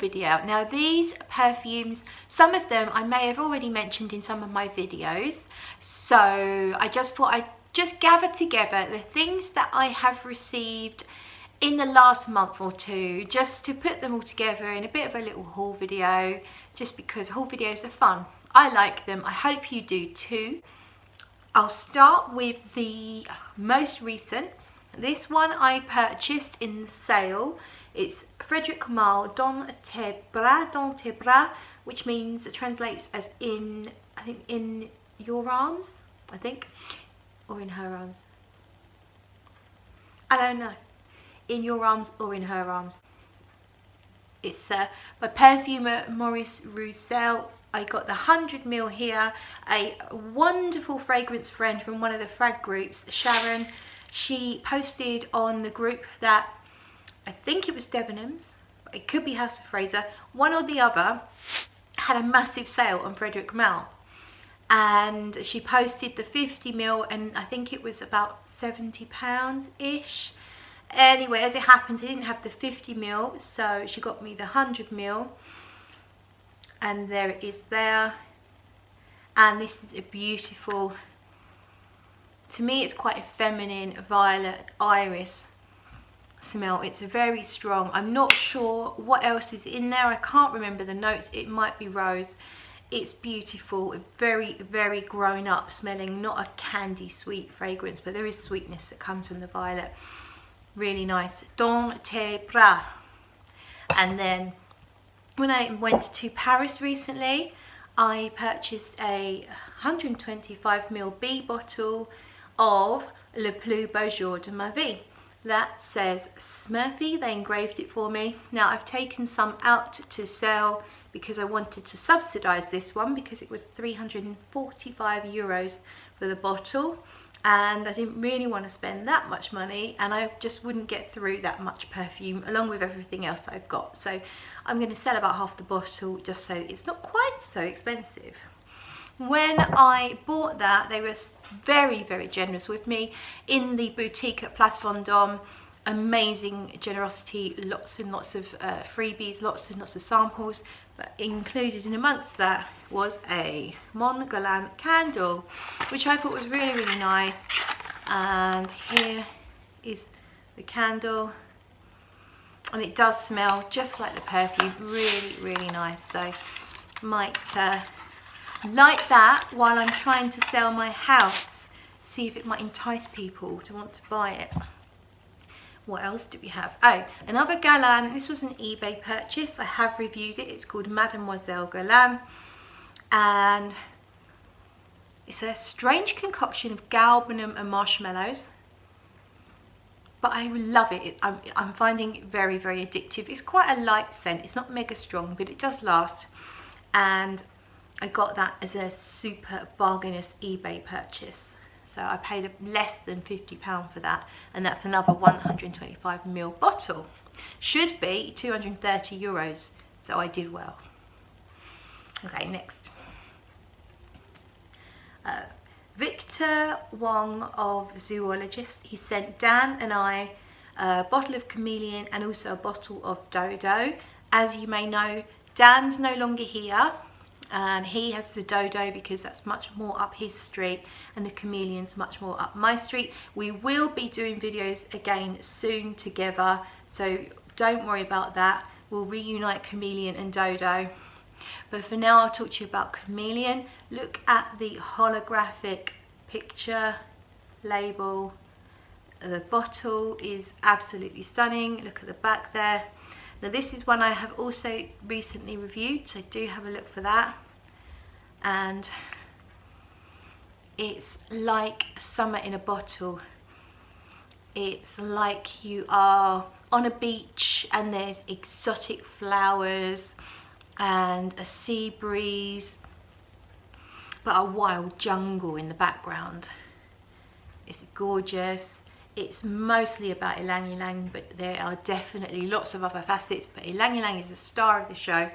video. Now these perfumes, some of them I may have already mentioned in some of my videos, so I just thought I'd just gather together the things that I have received in the last month or two, just to put them all together in a bit of a little haul video, just because haul videos are fun. I like them, I hope you do too. I'll start with the most recent. This one I purchased in the sale. It's Frederic Malle Dans tes bras, which means, it translates as in, I think, in your arms, I think, or in her arms. I don't know. In your arms or in her arms. It's by perfumer Maurice Roussel. I got the 100ml here. A wonderful fragrance friend from one of the frag groups, Sharon, she posted on the group that, I think it was Debenhams, it could be House of Fraser, one or the other, had a massive sale on Frederic Malle. And she posted the 50ml, and I think it was about £70-ish. Anyway, as it happens, I didn't have the 50ml, so she got me the 100ml. And there it is there. And this is a beautiful, to me it's quite a feminine violet iris smell. It's very strong. I'm not sure what else is in there. I can't remember the notes. It might be rose. It's beautiful, very, very grown up smelling, not a candy sweet fragrance, but there is sweetness that comes from the violet. Really nice. Dans tes bras. And then when I went to Paris recently, I purchased a 125ml B bottle of Le Plus Beau Jour de ma Vie. That says Smurfy. They engraved it for me. Now I've taken some out to sell because I wanted to subsidise this one, because it was €345 for the bottle, and I didn't really want to spend that much money, and I just wouldn't get through that much perfume along with everything else that I've got. So I'm going to sell about half the bottle just so it's not quite so expensive. When I bought that, they were very, very generous with me in the boutique at Place Vendôme. Amazing generosity, lots and lots of freebies, lots and lots of samples, but included in amongst that was a Mon Guerlain candle, which I thought was really, really nice. And here is the candle, and it does smell just like the perfume. Really, really nice. So might light that while I'm trying to sell my house, see if it might entice people to want to buy it. What else do we have? Oh, another Guerlain. This was an eBay purchase. I have reviewed it. It's called Mademoiselle Guerlain, and it's a strange concoction of galbanum and marshmallows, but I love it. I'm finding it very, very addictive. It's quite a light scent. It's not mega strong, but it does last, and I got that as a super bargainous eBay purchase. So I paid less than £50 for that, and that's another 125ml bottle. Should be €230, so I did well. Okay, next. Victor Wong of Zoologist, he sent Dan and I a bottle of Chameleon and also a bottle of Dodo. As you may know, Dan's no longer here, and he has the Dodo because that's much more up his street, and the Chameleon's much more up my street. We will be doing videos again soon together, so don't worry about that. We'll reunite Chameleon and Dodo. But for now, I'll talk to you about Chameleon. Look at the holographic picture label. The bottle is absolutely stunning. Look at the back there. Now this is one I have also recently reviewed, so do have a look for that. And it's like summer in a bottle. It's like you are on a beach and there's exotic flowers and a sea breeze, but a wild jungle in the background. It's gorgeous. It's mostly about ylang ylang, but there are definitely lots of other facets, but ylang ylang is the star of the show.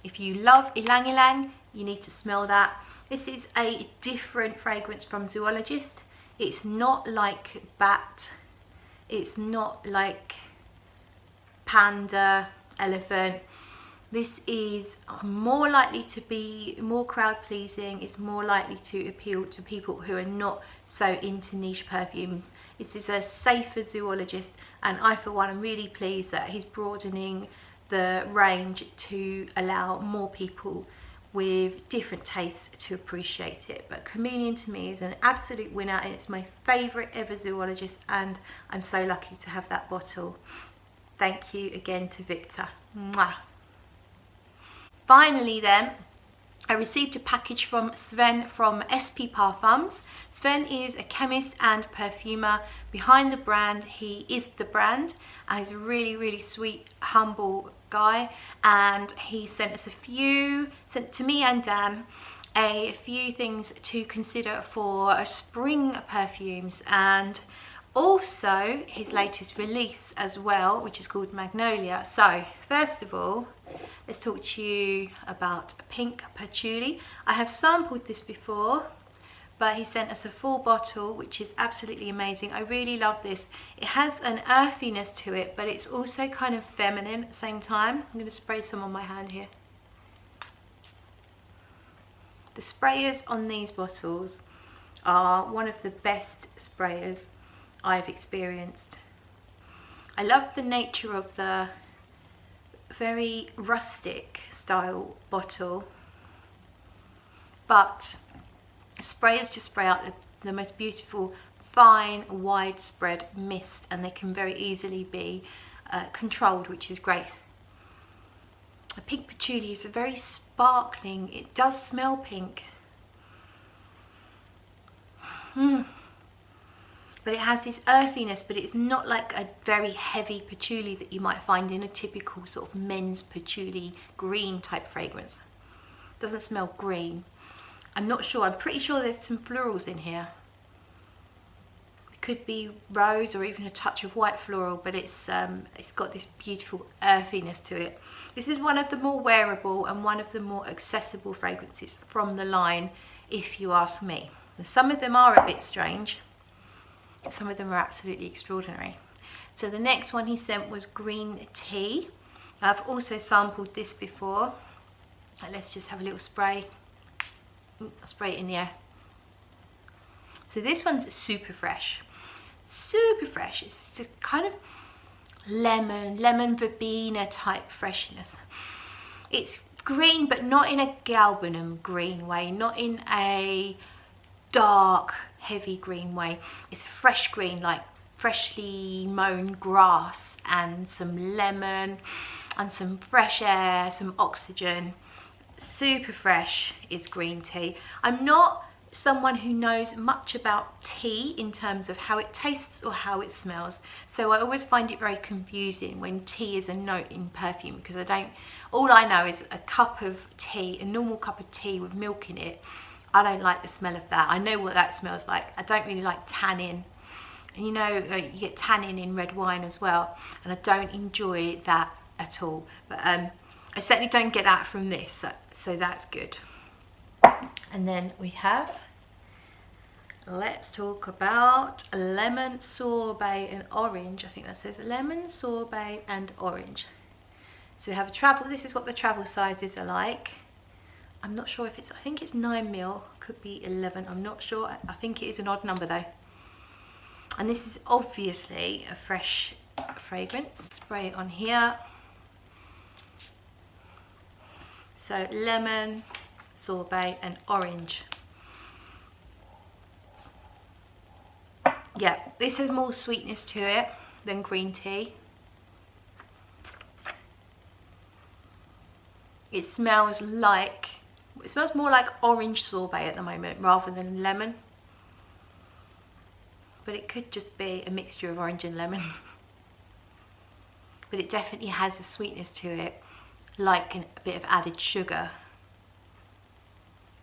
If you love ylang ylang, you need to smell that. This is a different fragrance from Zoologist. It's not like bat, it's not like panda, elephant. This is more likely to be more crowd pleasing. It's more likely to appeal to people who are not so into niche perfumes. This is a safer Zoologist, and I for one am really pleased that he's broadening the range to allow more people with different tastes to appreciate it. But Chameleon to me is an absolute winner, and it's my favourite ever Zoologist, and I'm so lucky to have that bottle. Thank you again to Victor. Mwah. Finally then, I received a package from Sven from SP Parfums. Sven is a chemist and perfumer behind the brand. He is the brand, and he's a really sweet, humble guy, and he sent us sent to me and Dan a few things to consider for spring perfumes, and also his latest release as well, which is called Magnolia. So first of all, let's talk to you about pink patchouli. I have sampled this before, but he sent us a full bottle, which is absolutely amazing. I really love this. It has an earthiness to it, but it's also kind of feminine at the same time. I'm going to spray some on my hand here. The sprayers on these bottles are one of the best sprayers I've experienced. I love the nature of the very rustic style bottle, but sprayers just spray out the most beautiful, fine, widespread mist, and they can very easily be controlled, which is great. A pink patchouli is a very sparkling, it does smell pink. But it has this earthiness, but it's not like a very heavy patchouli that you might find in a typical sort of men's patchouli green type fragrance. It doesn't smell green. I'm not sure, I'm pretty sure there's some florals in here. It could be rose or even a touch of white floral, but it's got this beautiful earthiness to it. This is one of the more wearable and one of the more accessible fragrances from the line, if you ask me. Some of them are a bit strange. Some of them are absolutely extraordinary. So the next one he sent was green tea. I've also sampled this before. Let's just have a little spray. I'll spray it in the air. So this one's super fresh. Super fresh. It's a kind of lemon verbena type freshness. It's green, but not in a galbanum green way, not in a dark heavy green way. It's fresh green, like freshly mown grass and some lemon and some fresh air, some oxygen. Super fresh is green tea. I'm not someone who knows much about tea in terms of how it tastes or how it smells, so I always find it very confusing when tea is a note in perfume, because all I know is a cup of tea, a normal cup of tea with milk in it. I don't like the smell of that. I know what that smells like. I don't really like tannin. And you know, you get tannin in red wine as well, and I don't enjoy that at all. But I certainly don't get that from this, so that's good. And then we have, let's talk about lemon sorbet and orange. I think that says lemon sorbet and orange. So we have a travel, this is what the travel sizes are like. I'm not sure if I think it's 9ml, could be 11, I'm not sure. I think it is an odd number though. And this is obviously a fresh fragrance. Spray it on here. So lemon, sorbet and orange. Yeah, this has more sweetness to it than green tea. It smells more like orange sorbet at the moment rather than lemon. But it could just be a mixture of orange and lemon. But it definitely has a sweetness to it, like a bit of added sugar.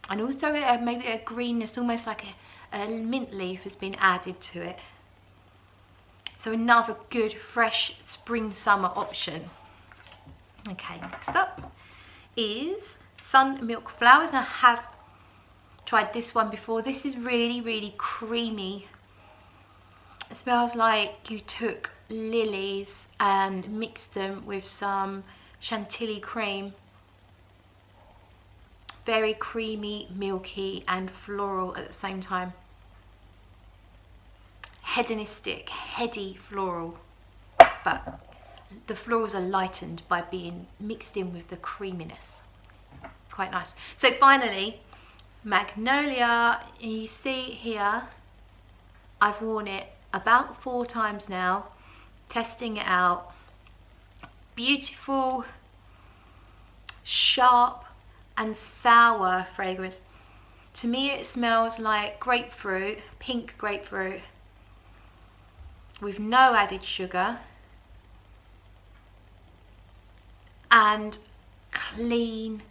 And also maybe a greenness, almost like a mint leaf has been added to it. So another good fresh spring summer option. Okay, next up is Sun Milk Flowers. And I have tried this one before. This is really creamy. It smells like you took lilies and mixed them with some chantilly cream very creamy, milky and floral at the same time. Hedonistic, heady floral, but the florals are lightened by being mixed in with the creaminess. Quite nice. So finally, Magnolia. You see here, I've worn it about 4 times now, testing it out. Beautiful, sharp and sour fragrance. To me it smells like grapefruit, pink grapefruit, with no added sugar and clean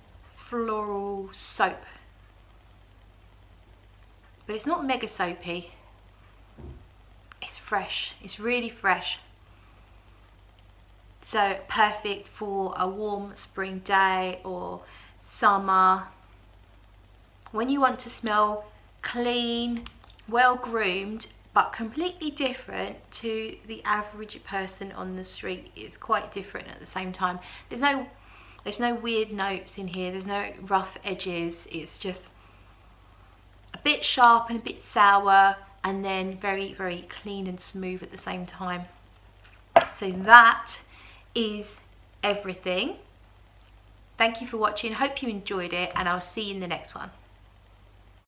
floral soap. But it's not mega soapy, it's fresh, it's really fresh. So perfect for a warm spring day or summer, when you want to smell clean, well groomed, but completely different to the average person on the street. It's quite different at the same time. There's no weird notes in here, there's no rough edges. It's just a bit sharp and a bit sour, and then very, very clean and smooth at the same time. So that is everything. Thank you for watching, hope you enjoyed it, and I'll see you in the next one.